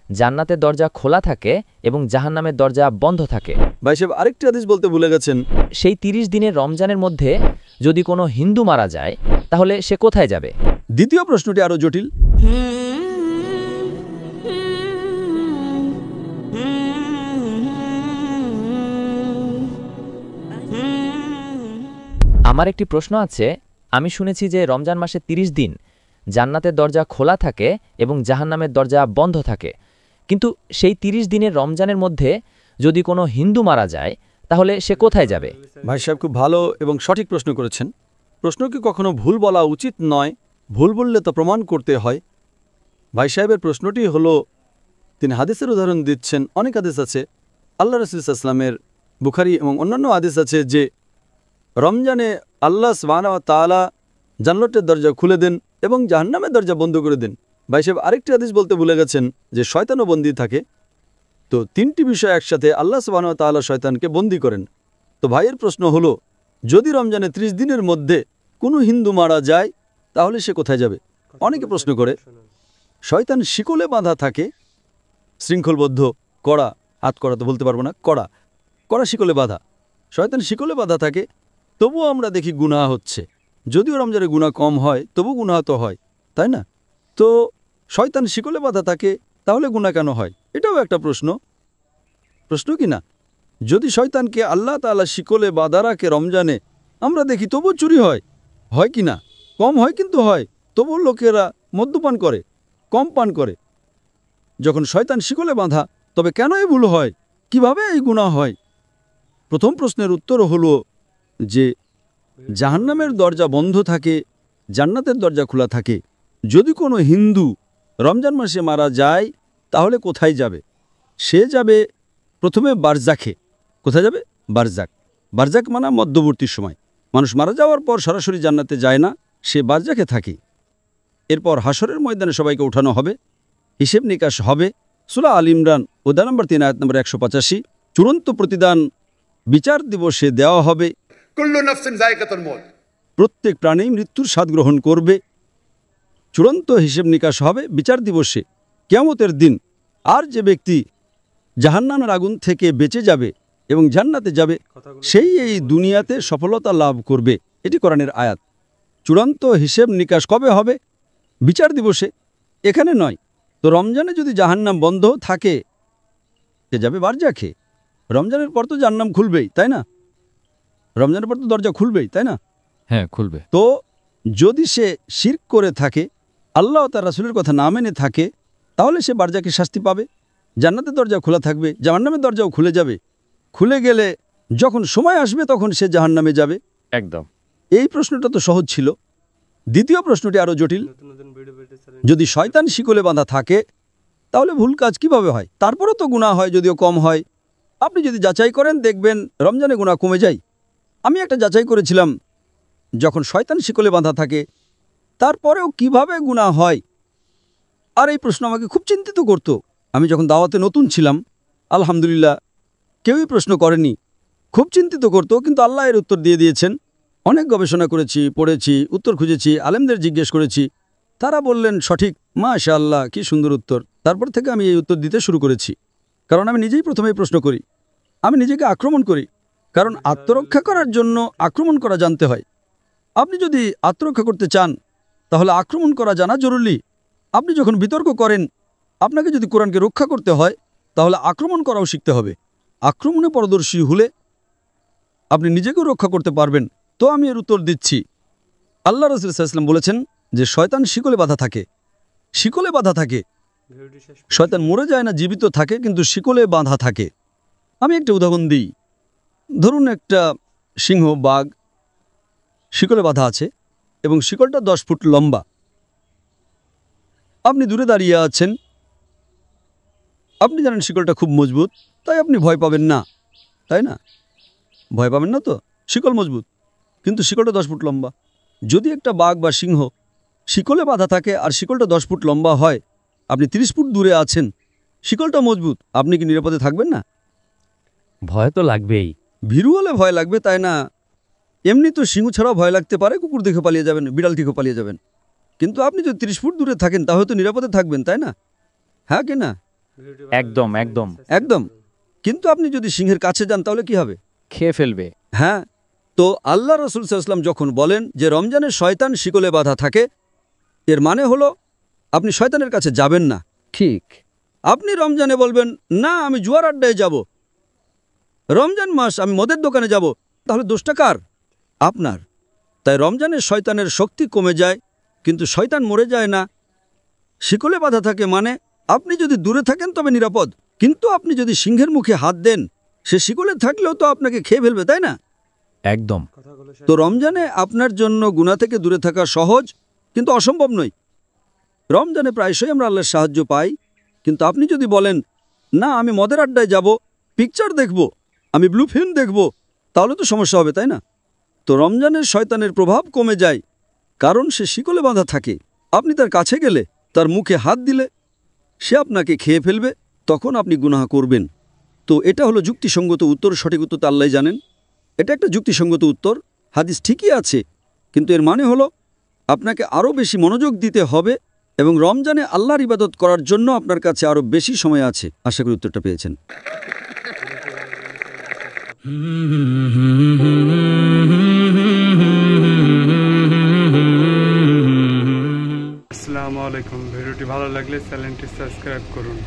জান্নাতের দরজা খোলা থাকে এবং জাহান্নামের দরজা বন্ধ থাকে। ভাই সাহেব আরেকটি হাদিস বলতে ভুলে গেছেন। সেই ৩০ দিনের রমজানের মধ্যে যদি কোনো হিন্দু মারা যায় তাহলে সে কোথায় যাবে? দ্বিতীয় প্রশ্নটি আরো জটিল। আমার একটি প্রশ্ন আছে। আমি শুনেছি যে রমজান মাসে ৩০ দিন জান্নাতের দরজা খোলা থাকে এবং জাহান্নামের দরজা বন্ধ থাকে, কিন্তু সেই ৩০ দিনের রমজানের মধ্যে যদি কোনো হিন্দু মারা যায় তাহলে সে কোথায় যাবে? ভাই সাহেব খুব ভালো এবং সঠিক প্রশ্ন করেছেন। প্রশ্নকে কখনো ভুল বলা উচিত নয়, ভুল বললে তো প্রমাণ করতে হয়। ভাই সাহেবের প্রশ্নটি হলো, তিনি হাদিসের উদাহরণ দিচ্ছেন। অনেক হাদিস আছে আল্লাহ রাসূল সাল্লাল্লাহু আলাইহি ওয়াসাল্লামের, বুখারী এবং অন্যান্য হাদিস আছে যে রমজানে আল্লাহ সুবহানাহু ওয়া তাআলা জান্নাতের দরজা খুলে দেন এবং জাহান্নামের দরজা বন্ধ করে দেন। ভাই সাহেব আরেকটি হাদিস বলতে ভুলে গেছেন যে শয়তানও বন্দী থাকে। তো তিনটি বিষয় একসাথে, আল্লাহ সুবহানাহু ওয়া তাআলা শয়তানকে বন্দী করেন। তো ভাইয়ের প্রশ্ন হলো, যদি রমজানে ৩০ দিনের মধ্যে কোনো হিন্দু মারা যায় তাহলে সে কোথায় যাবে? অনেকে প্রশ্ন করে, শয়তান শিকলে বাঁধা থাকে, শৃঙ্খলবদ্ধ, কড়া, হাত করা তো বলতে পারবো না, কড়া কড়া শিকলে বাঁধা। শয়তান শিকলে বাঁধা থাকে, তবুও আমরা দেখি গুনাহ হচ্ছে। যদিও রমজানে গুনাহ কম হয়, তবু গুনাহ তো হয়, তাই না? তো শয়তান শিকলে বাঁধা থাকে, তাহলে গুনাহ কেন হয়? এটাও একটা প্রশ্ন, প্রশ্ন কি না? যদি শয়তানকে আল্লাহ তাআলা শিকলে বাঁধা রাখে রমজানে, আমরা দেখি তবু চুরি হয়, হয় কি না? কম হয় কিন্তু হয়। তবু লোকেরা মদ্যপান করে, কম পান করে। যখন শয়তান শিকলে বাঁধা, তবে কেন এই ভুল হয়? কিভাবে এই গুনাহ হয়? প্রথম প্রশ্নের উত্তর হলো যে জাহান্নামের দরজা বন্ধ থাকে, জান্নাতের দরজা খোলা থাকে। যদি কোনো হিন্দু রমজান মাসে মারা যায় তাহলে কোথায় যাবে? সে যাবে প্রথমে বারজাখে। কোথায় যাবে? বারজাক। বারজাক মানে মধ্যবর্তী সময়। মানুষ মারা যাওয়ার পর সরাসরি জান্নাতে যায় না, সে বারজাখে থাকে। এরপর হাসরের ময়দানে সবাইকে উঠানো হবে, হিসেব নিকাশ হবে। সূরা আল ইমরান অধ্যায় নম্বর 3 আয়াত নম্বর 185, চূড়ান্ত প্রতিদান বিচার দিবসে দেওয়া হবে। কুল্লু নাফসিন যায়কাতুল মউত, প্রত্যেক প্রাণী মৃত্যুর স্বাদ গ্রহণ করবে। চূড়ান্ত হিসেব নিকাশ হবে বিচার দিবসে, কিয়ামতের দিন। আর যে ব্যক্তি জাহান্নামের আগুন থেকে বেঁচে যাবে এবং জান্নাতে যাবে, সেই এই দুনিয়াতে সফলতা লাভ করবে। এটি কোরআনের আয়াত। চূড়ান্ত হিসেব নিকাশ কবে হবে? বিচার দিবসে, এখানে নয়। তো রমজানে যদি জাহান্নাম বন্ধ থাকে, সে যাবে বারজাখে। রমজানের পর তো জাহান্নাম খুলবেই, তাই না? রমজানের পর তো দরজা খুলবেই, তাই না? হ্যাঁ, খুলবে। তো যদি সে শিরক করে থাকে, আল্লাহ ও তার রাসূলের কথা না মেনে থাকে, তাহলে সে বারজাকে শাস্তি পাবে। জান্নাতের দরজা খোলা থাকবে, জাহান্নামের দরজাও খুলে যাবে। খুলে গেলে যখন সময় আসবে তখন সে জাহান্নামে যাবে। একদম। এই প্রশ্নটা তো সহজ ছিল। দ্বিতীয় প্রশ্নটি আরো জটিল। যদি শয়তান শিকলে বাঁধা থাকে তাহলে ভুল কাজ কিভাবে হয়? তারপরও তো গুনাহ হয়, যদিও কম হয়। আপনি যদি যাচাই করেন দেখবেন রমজানে গুনাহ কমে যায়। আমি একটা যাচাই করেছিলাম, যখন শয়তান শিকলে বাঁধা থাকে তারপরেও কিভাবে গুনাহ হয়। আর এই প্রশ্ন আমাকে খুব চিন্তিত করত। আমি যখন দাওয়াতে নতুন ছিলাম, আলহামদুলিল্লাহ কেউই প্রশ্ন করেনি, খুব চিন্তিত করত, কিন্তু আল্লাহ এর উত্তর দিয়ে দিয়েছেন। অনেক গবেষণা করেছি, পড়েছি, উত্তর খুঁজেছি, আলেমদের জিজ্ঞেস করেছি, তারা বললেন সঠিক। মাশাআল্লাহ, কি সুন্দর উত্তর। তারপর থেকে আমি এই উত্তর দিতে শুরু করেছি, কারণ আমি নিজেই প্রথমেই প্রশ্ন করি। আমি নিজেকে আক্রমণ করি, কারণ আত্মরক্ষা করার জন্য আক্রমণ করা জানতে হয়। আপনি যদি আত্মরক্ষা করতে চান তাহলে আক্রমণ করা জানা জরুরি। আপনি যখন বিতর্ক করেন, আপনাকে যদি কোরআনকে রক্ষা করতে হয় তাহলে আক্রমণ করাও শিখতে হবে। আক্রমণে পারদর্শী হলে আপনি নিজেকেও রক্ষা করতে পারবেন। তো আমি এর উত্তর দিচ্ছি। আল্লাহ রাসূল সাল্লাল্লাহু আলাইহি ওয়াসাল্লাম বলেছেন যে শয়তান শিকলে বাঁধা থাকে, শিকলে বাঁধা থাকে। শয়তান মরে যায় না, জীবিত থাকে, কিন্তু শিকলে বাঁধা থাকে। আমি একটা উদাহরণ দিই। ধরুন একটা সিংহ, বাঘ শিকলে বাঁধা আছে এবং শিকলটা 10 ফুট লম্বা। আপনি দূরে দাঁড়িয়ে আছেন, আপনি জানেন শিকলটা খুব মজবুত, তাই আপনি ভয় পাবেন না, তাই না? ভয় পাবেন না তো, শিকল মজবুত, কিন্তু শিকলটা 10 ফুট লম্বা। যদি একটা বাঘ বা সিংহ শিকলে বাঁধা থাকে আর শিকলটা 10 ফুট লম্বা হয়, আপনি 30 ফুট দূরে আছেন, শিকলটা মজবুত, আপনি কি নিরাপদে থাকবেন না? ভয় তো লাগবেই। ভীরু হলে ভয় লাগবে, তাই না? এমনি তো সিংহ ছাড়াও ভয় লাগতে পারে, কুকুর দেখে পালিয়ে যাবেন, বিড়াল দেখে পালিয়ে যাবেন। কিন্তু আপনি যদি 30 ফুট দূরে থাকেন তাহলে তো নিরাপদে থাকবেন, তাই না? হ্যাঁ কি না? একদম একদম একদম। কিন্তু আপনি যদি সিংহের কাছে যান তাহলে কি হবে? খেয়ে ফেলবে। হ্যাঁ, তো আল্লাহ রসুল সাল্লাল্লাহু আলাইহি ওয়াসাল্লাম যখন বলেন যে রমজানে শয়তান শিকলে বাঁধা থাকে, এর মানে হলো আপনি শয়তানের কাছে যাবেন না। ঠিক। আপনি রমজানে বলবেন না আমি জুয়ার আড্ডায় যাব, রমজান মাস আমি মদের দোকানে যাব, তাহলে দোষটা কার? আপনার। তাই রমজানে শয়তানের শক্তি কমে যায়, কিন্তু শয়তান মরে যায় না। শিকলে বাঁধা থাকে মানে আপনি যদি দূরে থাকেন তবে নিরাপদ, কিন্তু আপনি যদি সিংহের মুখে হাত দেন সে শিকলে থাকলেও তো আপনাকে খেয়ে ফেলবে, তাই না? একদম। তো রমজানে আপনার জন্য গুনাহ থেকে দূরে থাকা সহজ, কিন্তু অসম্ভব নয়। রমজানে প্রায়শই আমরা আল্লাহর সাহায্য পাই, কিন্তু আপনি যদি বলেন না আমি মদের আড্ডায় যাব, পিকচার দেখব, আমি ব্লু ফিল্ম দেখব, তাহলে তো সমস্যা হবে, তাই না? তো রমজানের শয়তানের প্রভাব কমে যায়, কারণ সে শিকলে বাঁধা থাকে। আপনি তার কাছে গেলে, তার মুখে হাত দিলে সে আপনাকে খেয়ে ফেলবে, তখন আপনি গুনাহ করবেন। তো এটা হলো যুক্তিসঙ্গত উত্তর। সঠিক উত্তর তো আল্লাহই জানেন। এটা একটা যুক্তিসঙ্গত উত্তর, হাদিস ঠিকই আছে, কিন্তু এর মানে হলো আপনাকে আরও বেশি মনোযোগ দিতে হবে এবং রমজানে আল্লাহর ইবাদত করার জন্য আপনার কাছে আরও বেশি সময় আছে। আশা করি উত্তরটা পেয়েছেন। আসসালামু আলাইকুম। ভিডিওটি ভালো লাগলে চ্যানেলটি সাবস্ক্রাইব করুন।